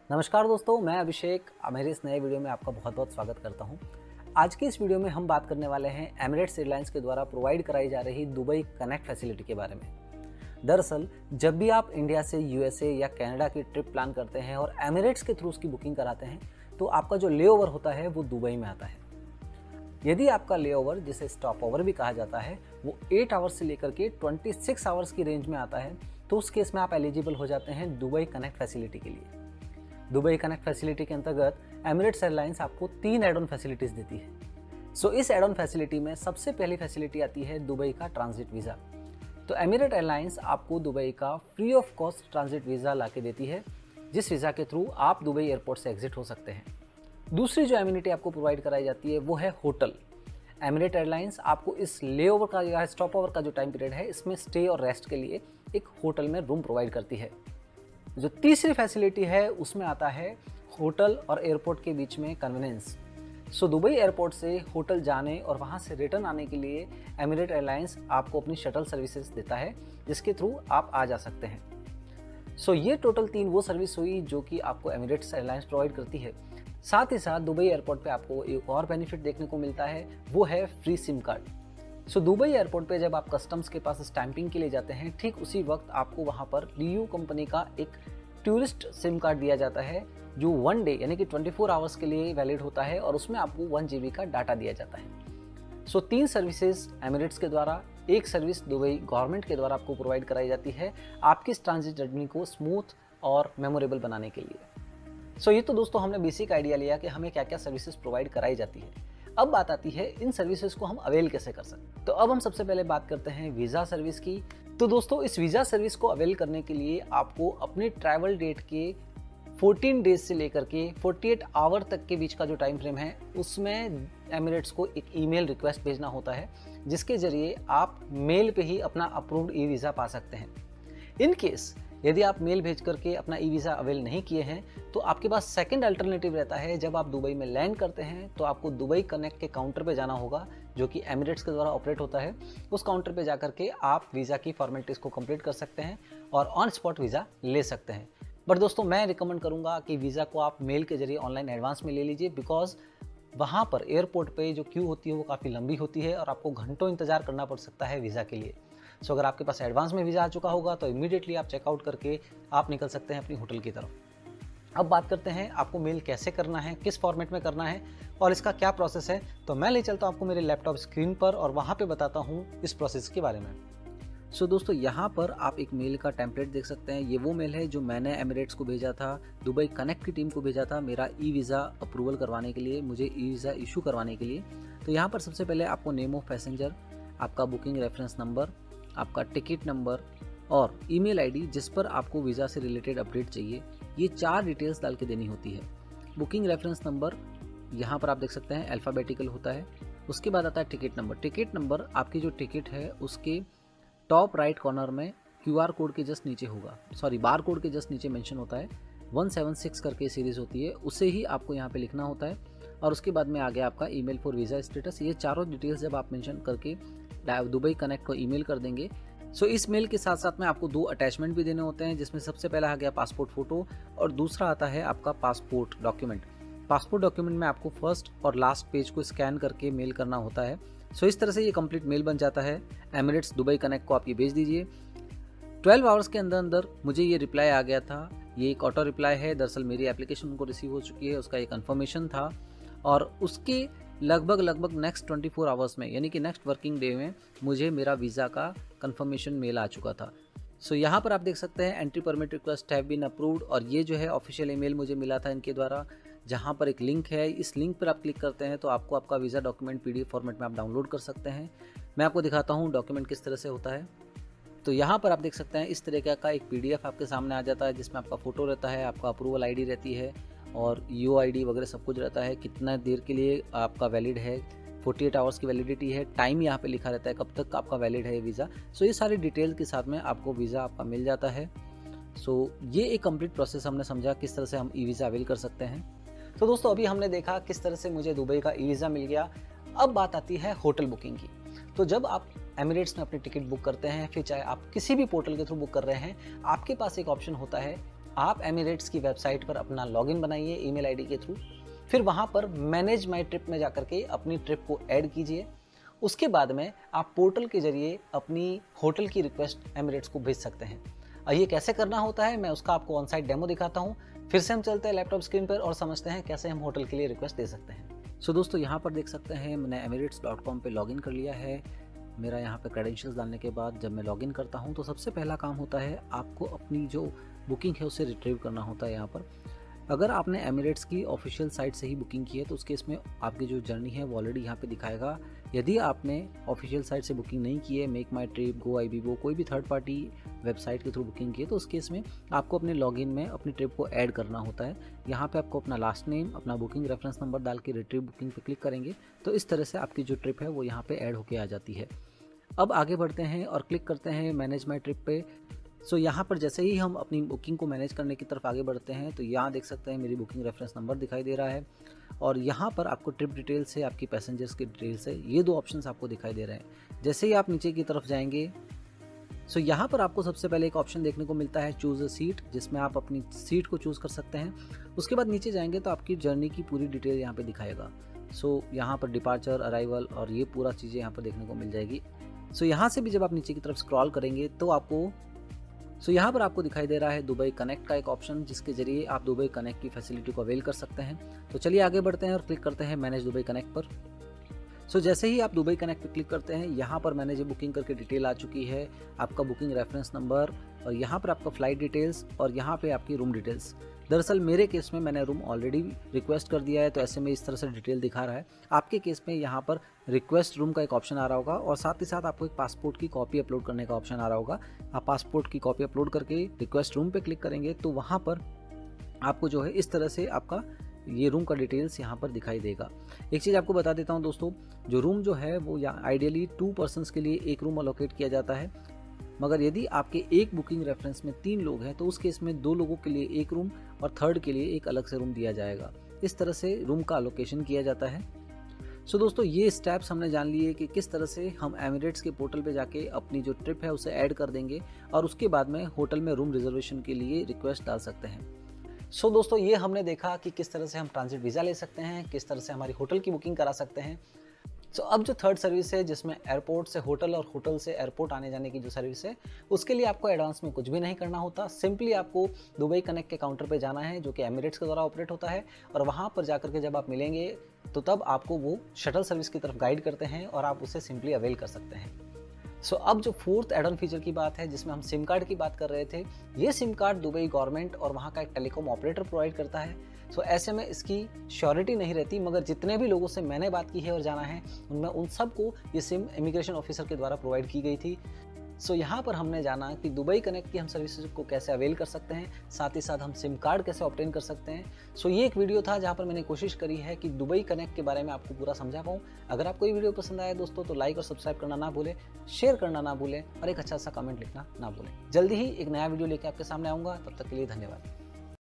नमस्कार दोस्तों, मैं अभिषेक। मेरे इस नए वीडियो में आपका बहुत बहुत स्वागत करता हूं। आज की इस वीडियो में हम बात करने वाले हैं एमिरेट्स एयरलाइंस के द्वारा प्रोवाइड कराई जा रही दुबई कनेक्ट फैसिलिटी के बारे में। दरअसल जब भी आप इंडिया से यूएसए या कनाडा की ट्रिप प्लान करते हैं और एमिरेट्स के थ्रू उसकी बुकिंग कराते हैं तो आपका जो लेओवर होता है वो दुबई में आता है। यदि आपका लेओवर, जिसे स्टॉप ओवर भी कहा जाता है, वो 8 आवर्स से लेकर के 26 आवर्स की रेंज में आता है तो उस केस में आप एलिजिबल हो जाते हैं दुबई कनेक्ट फैसिलिटी के लिए। दुबई कनेक्ट फैसिलिटी के अंतर्गत एमिरेट्स एयरलाइंस आपको 3 एड ऑन फैसिलिटीज़ देती है। इस एड ऑन फैसिलिटी में सबसे पहली फैसिलिटी आती है दुबई का ट्रांजिट वीज़ा। तो एमिरेट एयरलाइंस आपको दुबई का free of cost transit visa ला के देती है, जिस वीज़ा के थ्रू आप दुबई एयरपोर्ट से एग्जिट हो सकते हैं। दूसरी जो एमिनिटी आपको प्रोवाइड कराई जाती है वो है होटल। एमिरेट एयरलाइंस आपको इस लेओवर का या स्टॉप ओवर का जो टाइम पीरियड है, इसमें स्टे और रेस्ट के लिए एक होटल में रूम प्रोवाइड करती है। जो तीसरी फैसिलिटी है उसमें आता है होटल और एयरपोर्ट के बीच में कन्वीनियंस। दुबई एयरपोर्ट से होटल जाने और वहां से रिटर्न आने के लिए एमिरेट एयरलाइंस आपको अपनी शटल सर्विसेज देता है, जिसके थ्रू आप आ जा सकते हैं। ये टोटल 3 वो सर्विस हुई जो कि आपको एमिरेट्स एयरलाइंस प्रोवाइड करती है। साथ ही साथ दुबई एयरपोर्ट पे आपको एक और बेनिफिट देखने को मिलता है, वो है free SIM card. Dubai airport पे जब आप कस्टम्स के पास स्टैंपिंग के लिए जाते हैं, ठीक उसी वक्त आपको वहाँ पर लियू कंपनी का एक टूरिस्ट सिम कार्ड दिया जाता है, जो 1 डे यानी कि 24 आवर्स के लिए वैलिड होता है और उसमें आपको 1 GB का डाटा दिया जाता है। 3 सर्विसेज एमिरेट्स के द्वारा, एक सर्विस दुबई गवर्नमेंट के द्वारा आपको प्रोवाइड कराई जाती है आपकी इस ट्रांजिट जर्नी को स्मूथ और मेमोरेबल बनाने के लिए। ये तो दोस्तों हमने बेसिक आइडिया लिया कि हमें क्या क्या सर्विसेज प्रोवाइड कराई जाती है। अब बात आती है इन सर्विसेज को हम अवेल कैसे कर सकते हैं। तो अब हम सबसे पहले बात करते हैं वीज़ा सर्विस की। तो दोस्तों इस वीज़ा सर्विस को अवेल करने के लिए आपको अपने ट्रैवल डेट के 14 डेज से लेकर के 48 आवर तक के बीच का जो टाइम फ्रेम है, उसमें एमिरेट्स को एक ईमेल रिक्वेस्ट भेजना होता है, जिसके जरिए आप मेल पे ही अपना अप्रूव्ड ई वीज़ा पा सकते हैं। इन केस यदि आप मेल भेज करके अपना ई वीज़ा अवेल नहीं किए हैं तो आपके पास सेकंड अल्टरनेटिव रहता है। जब आप दुबई में लैंड करते हैं तो आपको दुबई कनेक्ट के काउंटर पे जाना होगा, जो कि एमिरेट्स के द्वारा ऑपरेट होता है। उस काउंटर पे जाकर के आप वीज़ा की फॉर्मेलिटीज़ को कंप्लीट कर सकते हैं और ऑन स्पॉट वीज़ा ले सकते हैं। बट दोस्तों मैं रिकमेंड करूँगा कि वीज़ा को आप मेल के जरिए ऑनलाइन एडवांस में ले लीजिए, बिकॉज वहाँ पर एयरपोर्ट पर जो क्यू होती है वो काफ़ी लंबी होती है और आपको घंटों इंतज़ार करना पड़ सकता है वीज़ा के लिए। अगर आपके पास एडवांस में वीज़ा आ चुका होगा तो इमीडिएटली आप चेकआउट करके आप निकल सकते हैं अपनी होटल की तरफ। अब बात करते हैं आपको मेल कैसे करना है, किस फॉर्मेट में करना है और इसका क्या प्रोसेस है। तो मैं ले चलता हूँ आपको मेरे लैपटॉप स्क्रीन पर और वहाँ पे बताता हूँ इस प्रोसेस के बारे में। दोस्तों यहाँ पर आप एक मेल का टेम्पलेट देख सकते हैं। ये वो मेल है जो मैंने एमिरेट्स को भेजा था, दुबई कनेक्ट की टीम को भेजा था मेरा ई वीज़ा अप्रूवल करवाने के लिए, मुझे ई वीज़ा इशू करवाने के लिए। तो यहाँ पर सबसे पहले आपको नेम ऑफ पैसेंजर, आपका बुकिंग रेफरेंस नंबर, आपका टिकट नंबर और ईमेल आईडी जिस पर आपको वीज़ा से रिलेटेड अपडेट चाहिए, ये 4 डिटेल्स डाल के देनी होती है। बुकिंग रेफरेंस नंबर यहाँ पर आप देख सकते हैं अल्फ़ाबेटिकल होता है। उसके बाद आता है टिकट नंबर। टिकट नंबर आपकी जो टिकट है उसके टॉप राइट कॉर्नर में QR कोड के जस्ट नीचे होगा, बार कोड के जस्ट नीचे मेंशन होता है। 176 करके सीरीज़ होती है, उसे ही आपको यहाँ पे लिखना होता है। और उसके बाद में आ गया आपका ईमेल फॉर वीज़ा स्टेटस। ये चारों डिटेल्स जब आप मेंशन करके दुबई कनेक्ट को ईमेल कर देंगे, इस मेल के साथ साथ में आपको 2 अटैचमेंट भी देने होते हैं, जिसमें सबसे पहला आ गया पासपोर्ट फ़ोटो और दूसरा आता है आपका पासपोर्ट डॉक्यूमेंट। पासपोर्ट डॉक्यूमेंट में आपको फर्स्ट और लास्ट पेज को स्कैन करके मेल करना होता है। इस तरह से ये कंप्लीट मेल बन जाता है। एमिरेट्स दुबई कनेक्ट को आप ये भेज दीजिए। 12 आवर्स के अंदर अंदर मुझे ये रिप्लाई आ गया था। ये एक ऑटो रिप्लाई है, दरअसल मेरी एप्लीकेशन उनको रिसीव हो चुकी है, उसका एक कन्फर्मेशन था और उसके लगभग नेक्स्ट 24 आवर्स में यानी कि नेक्स्ट वर्किंग डे में मुझे मेरा वीज़ा का कंफर्मेशन मेल आ चुका था। यहाँ पर आप देख सकते हैं entry permit request have been approved और ये जो है ऑफिशियल ईमेल मुझे मिला था इनके द्वारा, जहाँ पर एक लिंक है। इस लिंक पर आप क्लिक करते हैं तो आपको आपका वीज़ा डॉक्यूमेंट PDF फॉर्मेट में आप डाउनलोड कर सकते हैं। मैं आपको दिखाता हूँ डॉक्यूमेंट किस तरह से होता है। तो यहाँ पर आप देख सकते हैं इस तरीके का एक PDF आपके सामने आ जाता है, जिसमें आपका फ़ोटो रहता है, आपका अप्रूवल ID रहती है और UID वगैरह सब कुछ रहता है, कितना देर के लिए आपका वैलिड है, 48 आवर्स की वैलिडिटी है, टाइम यहाँ पे लिखा रहता है कब तक आपका वैलिड है ये वीज़ा। ये सारी डिटेल के साथ में आपको वीज़ा आपका मिल जाता है। ये एक कंप्लीट प्रोसेस हमने समझा किस तरह से हम ई वीज़ा अवेल कर सकते हैं। तो दोस्तों अभी हमने देखा किस तरह से मुझे दुबई का ई वीज़ा मिल गया। अब बात आती है होटल बुकिंग की। तो जब आप एमिरेट्स में अपनी टिकट बुक करते हैं, फिर चाहे आप किसी भी पोर्टल के थ्रू बुक कर रहे हैं, आपके पास एक ऑप्शन होता है आप एमिरेट्स की वेबसाइट पर अपना लॉगिन बनाइए ईमेल आईडी के थ्रू। फिर वहाँ पर मैनेज माई ट्रिप में जाकर के अपनी ट्रिप को ऐड कीजिए। उसके बाद में आप पोर्टल के जरिए अपनी होटल की रिक्वेस्ट एमिरेट्स को भेज सकते हैं। और ये कैसे करना होता है मैं उसका आपको ऑन साइट डेमो दिखाता हूँ। फिर से हम चलते हैं लैपटॉप स्क्रीन पर और समझते हैं कैसे हम होटल के लिए रिक्वेस्ट दे सकते हैं। सो दोस्तों, यहाँ पर देख सकते हैं मैंने emirates.com पे लॉगिन कर लिया है। मेरा यहाँ पे क्रेडेंशियल्स डालने के बाद जब मैं लॉगिन करता हूँ तो सबसे पहला काम होता है आपको अपनी जो बुकिंग है उसे रिट्रीव करना होता है। यहाँ पर अगर आपने एमिरेट्स की ऑफिशियल साइट से ही बुकिंग की है तो उस केस में आपकी जो जर्नी है वो ऑलरेडी यहाँ पे दिखाएगा। यदि आपने ऑफिशियल साइट से बुकिंग नहीं की है, मेक माई ट्रिप, गो आईबीबो, कोई भी थर्ड पार्टी वेबसाइट के थ्रू बुकिंग की है, तो उस केस में आपको अपने लॉगिन में अपनी ट्रिप को ऐड करना होता है। यहाँ पे आपको अपना लास्ट नेम, अपना बुकिंग रेफरेंस नंबर डाल के रिट्रीव बुकिंग पे क्लिक करेंगे तो इस तरह से आपकी जो ट्रिप है वो यहाँ पे ऐड होके आ जाती है। अब आगे बढ़ते हैं और क्लिक करते हैं मैनेज माई ट्रिप पे। सो यहाँ पर जैसे ही हम अपनी बुकिंग को मैनेज करने की तरफ आगे बढ़ते हैं तो यहाँ देख सकते हैं मेरी बुकिंग रेफरेंस नंबर दिखाई दे रहा है और यहाँ पर आपको ट्रिप डिटेल से आपकी पैसेंजर्स की डिटेल से ये दो ऑप्शंस आपको दिखाई दे रहे हैं। जैसे ही आप नीचे की तरफ जाएंगे सो यहाँ पर आपको सबसे पहले एक ऑप्शन देखने को मिलता है चूज़ अ सीट, जिसमें आप अपनी सीट को चूज़ कर सकते हैं। उसके बाद नीचे जाएंगे तो आपकी जर्नी की पूरी डिटेल यहाँ पर दिखाएगा। सो यहाँ पर डिपार्चर, अराइवल और ये पूरा चीज़ें यहाँ पर देखने को मिल जाएगी। सो यहाँ से भी जब आप नीचे की तरफ स्क्रॉल करेंगे तो यहाँ पर आपको दिखाई दे रहा है दुबई कनेक्ट का एक ऑप्शन, जिसके जरिए आप दुबई कनेक्ट की फैसिलिटी को अवेल कर सकते हैं। तो चलिए आगे बढ़ते हैं और क्लिक करते हैं मैनेज दुबई कनेक्ट पर। सो जैसे ही आप दुबई कनेक्ट पर क्लिक करते हैं यहाँ पर मैंने जो बुकिंग करके डिटेल आ चुकी है, आपका बुकिंग रेफरेंस नंबर और यहाँ पर आपका फ्लाइट डिटेल्स और यहाँ पे आपकी रूम डिटेल्स। दरअसल मेरे केस में मैंने रूम ऑलरेडी रिक्वेस्ट कर दिया है तो ऐसे में इस तरह से डिटेल दिखा रहा है। आपके केस में यहाँ पर रिक्वेस्ट रूम का एक ऑप्शन आ रहा होगा और साथ ही साथ आपको एक पासपोर्ट की कॉपी अपलोड करने का ऑप्शन आ रहा होगा। आप पासपोर्ट की कॉपी अपलोड करके रिक्वेस्ट रूम पे क्लिक करेंगे तो वहाँ पर आपको जो है इस तरह से आपका ये रूम का डिटेल्स यहाँ पर दिखाई देगा। एक चीज़ आपको बता देता हूँ दोस्तों, जो रूम जो है वो आइडियली 2 पर्सनस के लिए एक रूम अलोकेट किया जाता है, मगर यदि आपके एक बुकिंग रेफरेंस में 3 लोग हैं तो उस केस में 2 लोगों के लिए एक रूम और थर्ड के लिए एक अलग से रूम दिया जाएगा। इस तरह से रूम का अलोकेशन किया जाता है। सो दोस्तों, ये स्टेप्स हमने जान लिए कि किस तरह से हम एमिरेट्स के पोर्टल पे जाके अपनी जो ट्रिप है उसे ऐड कर देंगे और उसके बाद में होटल में रूम रिजर्वेशन के लिए रिक्वेस्ट डाल सकते हैं। सो दोस्तों, ये हमने देखा कि किस तरह से हम ट्रांजिट वीज़ा ले सकते हैं, किस तरह से हमारी होटल की बुकिंग करा सकते हैं। सो अब जो थर्ड सर्विस है जिसमें एयरपोर्ट से होटल और होटल से एयरपोर्ट आने जाने की जो सर्विस है उसके लिए आपको एडवांस में कुछ भी नहीं करना होता। सिंपली आपको दुबई कनेक्ट के काउंटर पे जाना है जो कि एमिरेट्स के द्वारा ऑपरेट होता है और वहाँ पर जाकर के जब आप मिलेंगे तो तब आपको वो शटल सर्विस की तरफ गाइड करते हैं और आप उसे सिंपली अवेल कर सकते हैं। सो अब जो फोर्थ एड ऑन फीचर की बात है जिसमें हम सिम कार्ड की बात कर रहे थे, ये सिम कार्ड दुबई गवर्नमेंट और वहाँ का एक टेलीकॉम ऑपरेटर प्रोवाइड करता है। सो ऐसे में इसकी श्योरिटी नहीं रहती, मगर जितने भी लोगों से मैंने बात की है और जाना है उनमें उन सबको ये सिम इमिग्रेशन ऑफिसर के द्वारा प्रोवाइड की गई थी। सो यहाँ पर हमने जाना कि दुबई कनेक्ट की हम सर्विसेज को कैसे अवेल कर सकते हैं, साथ ही साथ हम सिम कार्ड कैसे ऑब्टेन कर सकते हैं। सो ये एक वीडियो था जहाँ पर मैंने कोशिश करी है कि दुबई कनेक्ट के बारे में आपको पूरा समझा पाऊँ। अगर आपको ये वीडियो पसंद आया दोस्तों तो लाइक और सब्सक्राइब करना ना भूलें, शेयर करना ना भूलें और एक अच्छा सा कमेंट लिखना ना भूलें। जल्दी ही एक नया वीडियो लेकर आपके सामने आऊँगा, तब तक के लिए धन्यवाद।